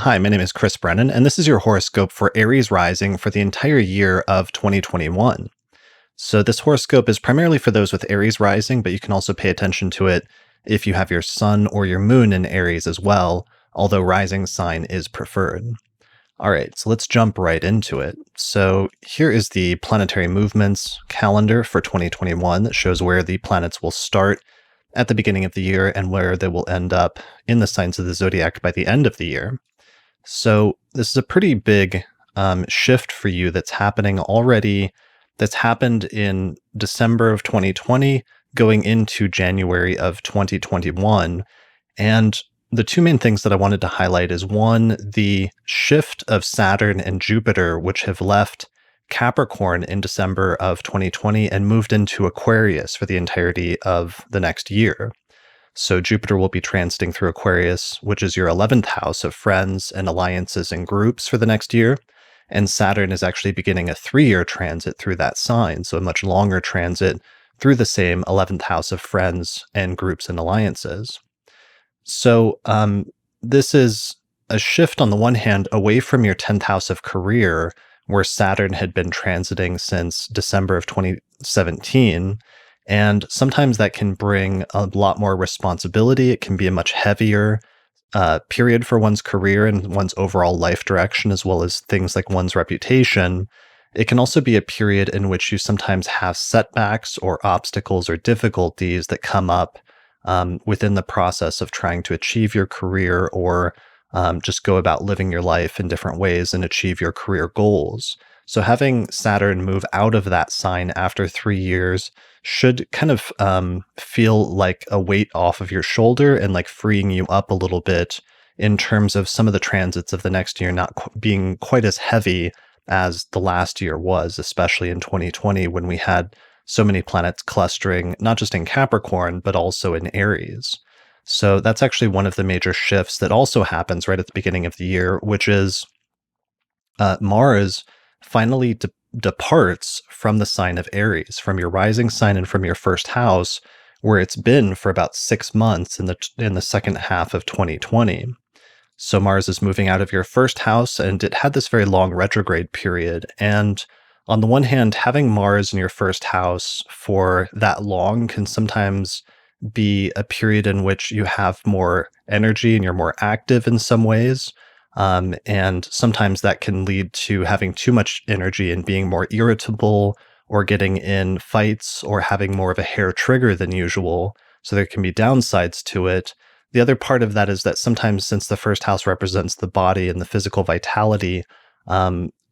Hi, my name is Chris Brennan, and this is your horoscope for Aries rising for the entire year of 2021. So, this horoscope is primarily for those with Aries rising, but you can also pay attention to it if you have your sun or your moon in Aries as well, although rising sign is preferred. All right, so let's jump right into it. So, here is the planetary movements calendar for 2021 that shows where the planets will start at the beginning of the year and where they will end up in the signs of the zodiac by the end of the year. So this is a pretty big shift for you that's happening already, that's happened in December of 2020, going into January of 2021. And the two main things that I wanted to highlight is one, the shift of Saturn and Jupiter, which have left Capricorn in December of 2020 and moved into Aquarius for the entirety of the next year. So Jupiter will be transiting through Aquarius, which is your 11th house of friends and alliances and groups for the next year. And Saturn is actually beginning a 3-year transit through that sign, so a much longer transit through the same 11th house of friends and groups and alliances. So this is a shift on the one hand away from your 10th house of career, where Saturn had been transiting since December of 2017. And sometimes that can bring a lot more responsibility. It can be a much heavier period for one's career and one's overall life direction, as well as things like one's reputation. It can also be a period in which you sometimes have setbacks or obstacles or difficulties that come up within the process of trying to achieve your career or just go about living your life in different ways and achieve your career goals. So having Saturn move out of that sign after 3 years should kind of feel like a weight off of your shoulder and like freeing you up a little bit in terms of some of the transits of the next year not being quite as heavy as the last year was, especially in 2020 when we had so many planets clustering, not just in Capricorn, but also in Aries. So that's actually one of the major shifts that also happens right at the beginning of the year, which is Mars finally departs from the sign of Aries, from your rising sign and from your first house, where it's been for about 6 months in the second half of 2020. So Mars is moving out of your first house, and it had this very long retrograde period. And on the one hand, having Mars in your first house for that long can sometimes be a period in which you have more energy and you're more active in some ways. And sometimes that can lead to having too much energy and being more irritable or getting in fights or having more of a hair trigger than usual. So there can be downsides to it. The other part of that is that sometimes, since the first house represents the body and the physical vitality,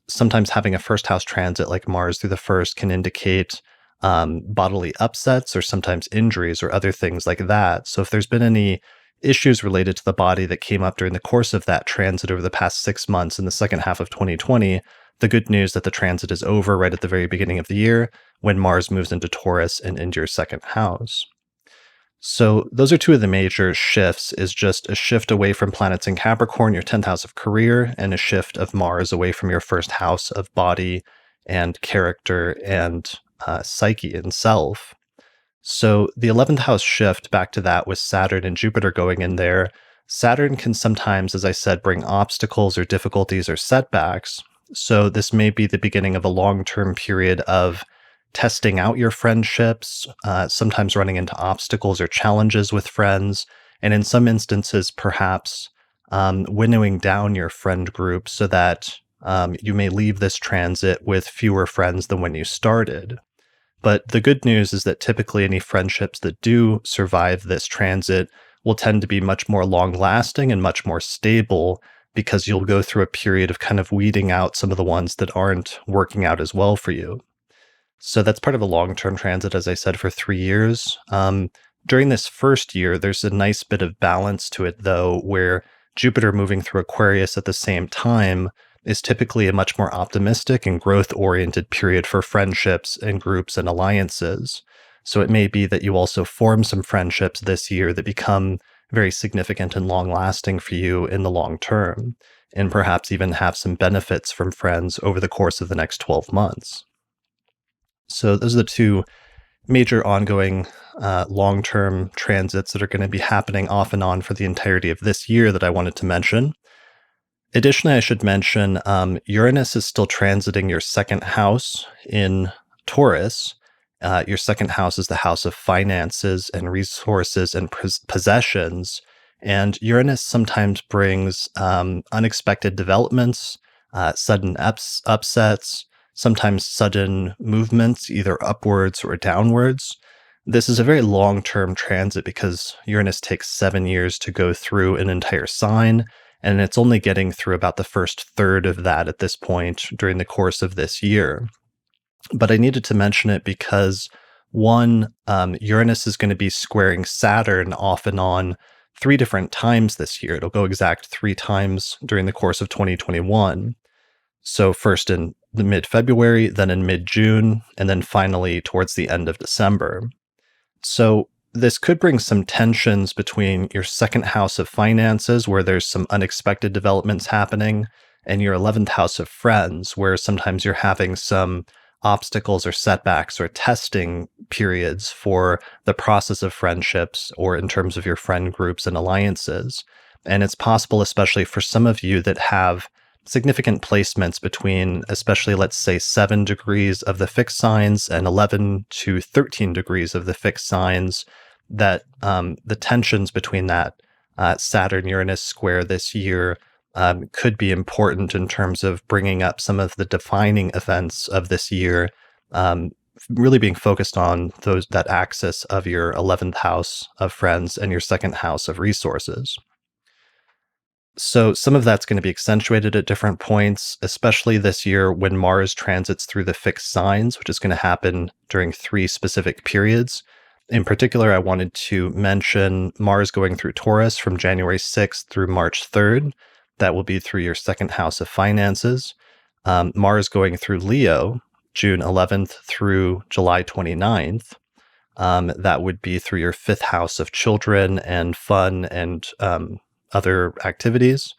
sometimes having a first house transit like Mars through the first can indicate bodily upsets or sometimes injuries or other things like that. So if there's been any issues related to the body that came up during the course of that transit over the past 6 months in the second half of 2020, the good news that the transit is over right at the very beginning of the year when Mars moves into Taurus and into your second house. So those are two of the major shifts, is just a shift away from planets in Capricorn, your 10th house of career, and a shift of Mars away from your first house of body and character and psyche and self. So the 11th house shift, back to that with Saturn and Jupiter going in there, Saturn can sometimes, as I said, bring obstacles or difficulties or setbacks. So this may be the beginning of a long-term period of testing out your friendships, sometimes running into obstacles or challenges with friends, and in some instances, perhaps winnowing down your friend group so that you may leave this transit with fewer friends than when you started. But the good news is that typically any friendships that do survive this transit will tend to be much more long-lasting and much more stable, because you'll go through a period of kind of weeding out some of the ones that aren't working out as well for you. So that's part of a long-term transit, as I said, for 3 years. During this first year, there's a nice bit of balance to it, though, where Jupiter moving through Aquarius at the same time is typically a much more optimistic and growth-oriented period for friendships and groups and alliances. So it may be that you also form some friendships this year that become very significant and long-lasting for you in the long term, and perhaps even have some benefits from friends over the course of the next 12 months. So those are the two major ongoing long-term transits that are going to be happening off and on for the entirety of this year that I wanted to mention. Additionally, I should mention Uranus is still transiting your second house in Taurus. Your second house is the house of finances and resources and possessions. And Uranus sometimes brings unexpected developments, sudden upsets, sometimes sudden movements, either upwards or downwards. This is a very long term transit because Uranus takes 7 years to go through an entire sign, and it's only getting through about the first third of that at this point during the course of this year. But I needed to mention it because one, Uranus is going to be squaring Saturn off and on 3 different times this year. It'll go exact 3 times during the course of 2021. So first in the mid-February, then in mid-June, and then finally towards the end of December. So this could bring some tensions between your second house of finances, where there's some unexpected developments happening, and your 11th house of friends, where sometimes you're having some obstacles or setbacks or testing periods for the process of friendships or in terms of your friend groups and alliances. And it's possible, especially for some of you that have significant placements between, especially, let's say, 7 degrees of the fixed signs and 11 to 13 degrees of the fixed signs, that the tensions between that Saturn-Uranus square this year could be important in terms of bringing up some of the defining events of this year, really being focused on that axis of your 11th house of friends and your second house of resources. So some of that's going to be accentuated at different points, especially this year when Mars transits through the fixed signs, which is going to happen during 3 specific periods. In particular, I wanted to mention Mars going through Taurus from January 6th through March 3rd. That will be through your second house of finances. Mars going through Leo, June 11th through July 29th. That would be through your 5th house of children and fun and other activities.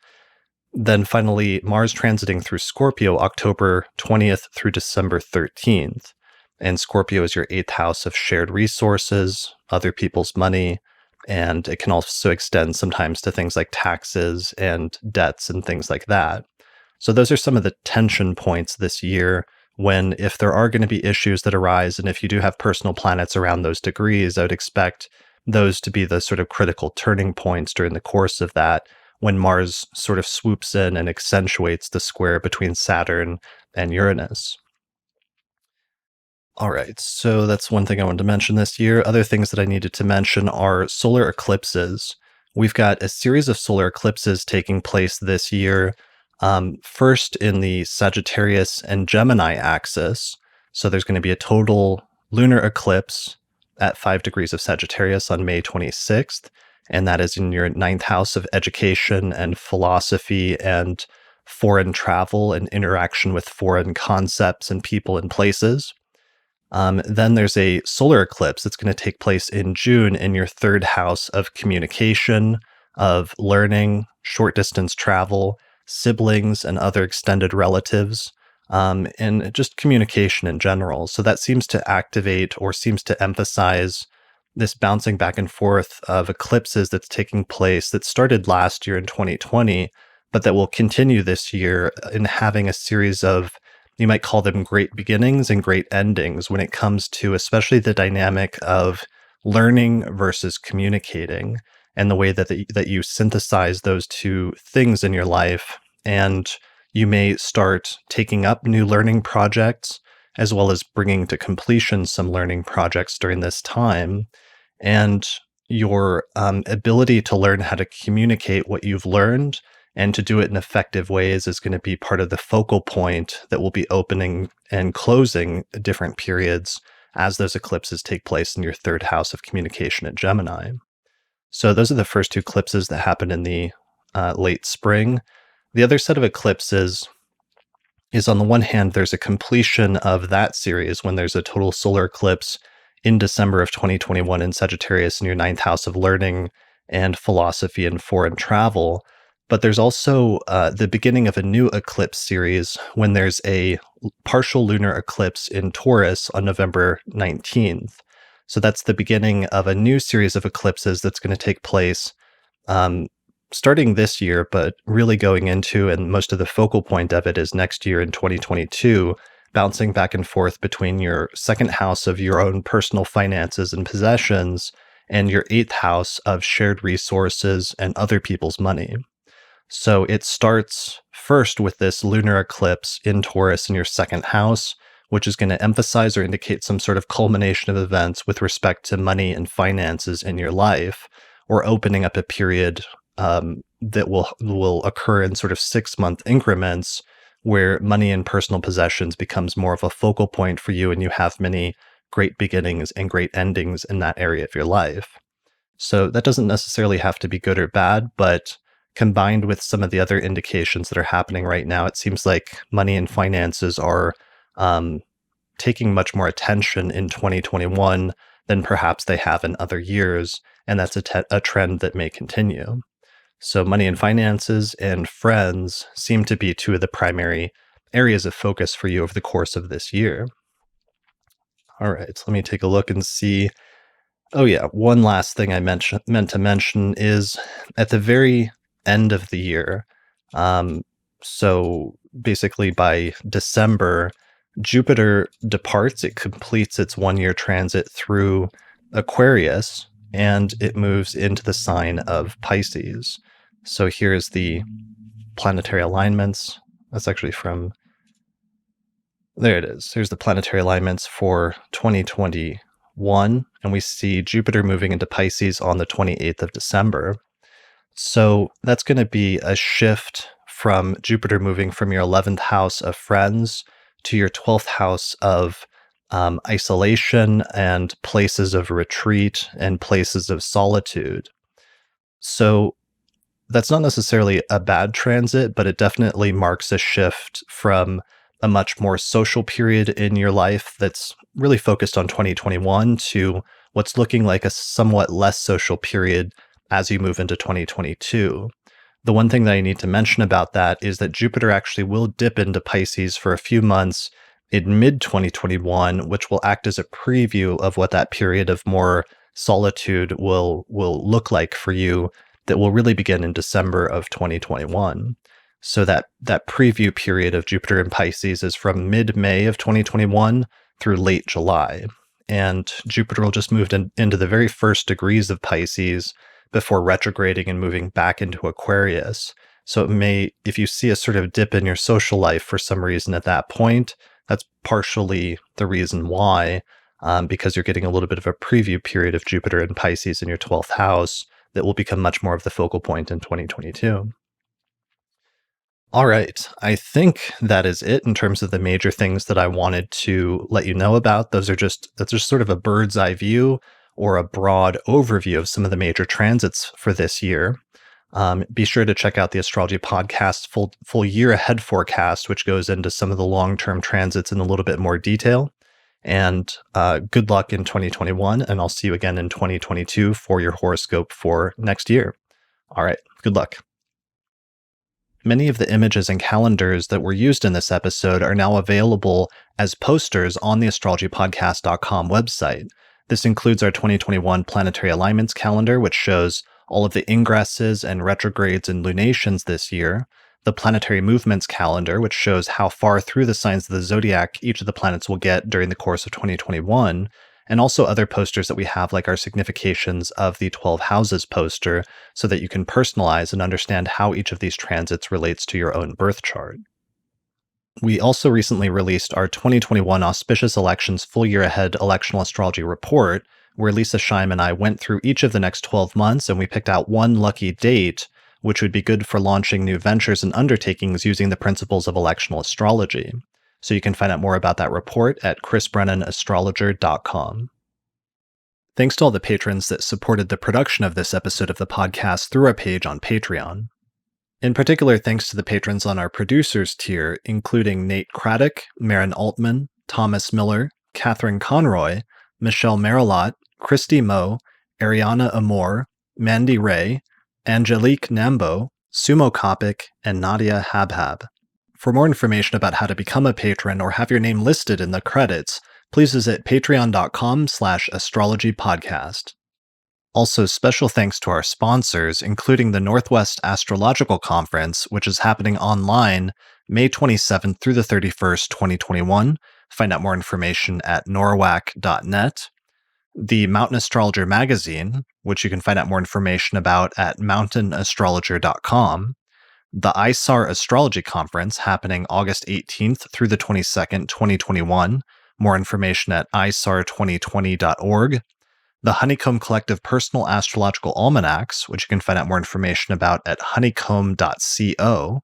Then finally, Mars transiting through Scorpio, October 20th through December 13th. And Scorpio is your 8th house of shared resources, other people's money, and it can also extend sometimes to things like taxes and debts and things like that. So those are some of the tension points this year when, if there are going to be issues that arise, and if you do have personal planets around those degrees, I would expect those to be the sort of critical turning points during the course of that, when Mars sort of swoops in and accentuates the square between Saturn and Uranus. All right, so that's one thing I wanted to mention this year. Other things that I needed to mention are solar eclipses. We've got a series of solar eclipses taking place this year, first in the Sagittarius and Gemini axis. So there's going to be a total lunar eclipse at 5 degrees of Sagittarius on May 26th, and that is in your 9th house of education and philosophy and foreign travel and interaction with foreign concepts and people and places. Then there's a solar eclipse that's going to take place in June in your 3rd house of communication, of learning, short distance travel, siblings and other extended relatives, and just communication in general. So that seems to activate or seems to emphasize this bouncing back and forth of eclipses that's taking place that started last year in 2020, but that will continue this year in having a series of, you might call them great beginnings and great endings when it comes to especially the dynamic of learning versus communicating, and the way that you synthesize those two things in your life. And you may start taking up new learning projects, as well as bringing to completion some learning projects during this time. And your ability to learn how to communicate what you've learned and to do it in effective ways is going to be part of the focal point that will be opening and closing different periods as those eclipses take place in your 3rd house of communication at Gemini. So those are the first 2 eclipses that happen in the late spring. The other set of eclipses is, on the one hand, there's a completion of that series when there's a total solar eclipse in December of 2021 in Sagittarius in your 9th house of learning and philosophy and foreign travel. But there's also the beginning of a new eclipse series when there's a partial lunar eclipse in Taurus on November 19th. So that's the beginning of a new series of eclipses that's going to take place starting this year, but really going into, and most of the focal point of it is next year in 2022, bouncing back and forth between your second house of your own personal finances and possessions and your eighth house of shared resources and other people's money. So it starts first with this lunar eclipse in Taurus in your second house, which is going to emphasize or indicate some sort of culmination of events with respect to money and finances in your life, or opening up a period that will occur in sort of 6-month increments where money and personal possessions becomes more of a focal point for you, and you have many great beginnings and great endings in that area of your life. So that doesn't necessarily have to be good or bad, but combined with some of the other indications that are happening right now, it seems like money and finances are taking much more attention in 2021 than perhaps they have in other years, and that's a trend that may continue. So money and finances and friends seem to be two of the primary areas of focus for you over the course of this year. All right, so let me take a look and see. Oh yeah, one last thing I meant to mention is at the very end of the year, so basically by December, Jupiter departs. It completes its 1-year transit through Aquarius, and it moves into the sign of Pisces. So here's the planetary alignments. That's actually from, there it is. Here's the planetary alignments for 2021, and we see Jupiter moving into Pisces on the 28th of December. So that's going to be a shift from Jupiter moving from your 11th house of friends to your 12th house of isolation and places of retreat and places of solitude. So that's not necessarily a bad transit, but it definitely marks a shift from a much more social period in your life that's really focused on 2021 to what's looking like a somewhat less social period as you move into 2022. The one thing that I need to mention about that is that Jupiter actually will dip into Pisces for a few months in mid-2021, which will act as a preview of what that period of more solitude will look like for you, that will really begin in December of 2021. So that preview period of Jupiter in Pisces is from mid-May of 2021 through late July. And Jupiter will just move into the very first degrees of Pisces before retrograding and moving back into Aquarius. So it may, if you see a sort of dip in your social life for some reason at that point, that's partially the reason why, because you're getting a little bit of a preview period of Jupiter in Pisces in your 12th house that will become much more of the focal point in 2022. All right, I think that is it in terms of the major things that I wanted to let you know about. That's just sort of a bird's eye view or a broad overview of some of the major transits for this year. Be sure to check out the Astrology Podcast full year ahead forecast, which goes into some of the long-term transits in a little bit more detail. And good luck in 2021, and I'll see you again in 2022 for your horoscope for next year. All right, good luck. Many of the images and calendars that were used in this episode are now available as posters on the astrologypodcast.com website. This includes our 2021 Planetary Alignments calendar, which shows all of the ingresses and retrogrades and lunations this year, the Planetary Movements calendar, which shows how far through the signs of the zodiac each of the planets will get during the course of 2021, and also other posters that we have, like our significations of the 12 houses poster, so that you can personalize and understand how each of these transits relates to your own birth chart. We also recently released our 2021 Auspicious Elections Full Year Ahead Electional Astrology Report, where Lisa Scheim and I went through each of the next 12 months and we picked out one lucky date, which would be good for launching new ventures and undertakings using the principles of electional astrology. So you can find out more about that report at chrisbrennanastrologer.com. Thanks to all the patrons that supported the production of this episode of the podcast through our page on Patreon. In particular, thanks to the patrons on our producers tier, including Nate Craddock, Marin Altman, Thomas Miller, Catherine Conroy, Michelle Marilot, Christy Moe, Ariana Amor, Mandy Ray, Angelique Nambo, Sumo Kopic, and Nadia Habhab. For more information about how to become a patron or have your name listed in the credits, please visit patreon.com/astrologypodcast. Also, special thanks to our sponsors, including the Northwest Astrological Conference, which is happening online May 27th through the 31st, 2021. Find out more information at norwac.net. The Mountain Astrologer magazine, which you can find out more information about at mountainastrologer.com. The ISAR Astrology Conference happening August 18th through the 22nd, 2021. More information at isar2020.org. The Honeycomb Collective Personal Astrological Almanacs, which you can find out more information about at honeycomb.co.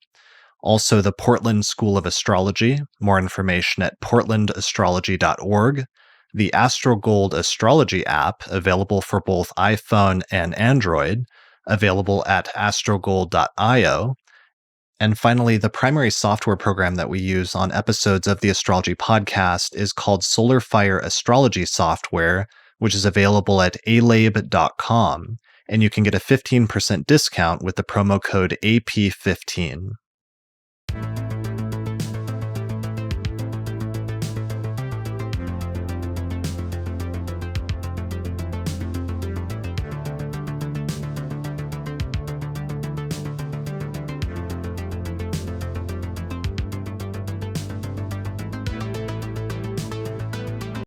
Also, the Portland School of Astrology, more information at portlandastrology.org. The Astrogold Astrology app, available for both iPhone and Android, available at astrogold.io. And finally, the primary software program that we use on episodes of the Astrology podcast is called Solarfire Astrology Software, which is available at alabe.com, and you can get a 15% discount with the promo code AP15.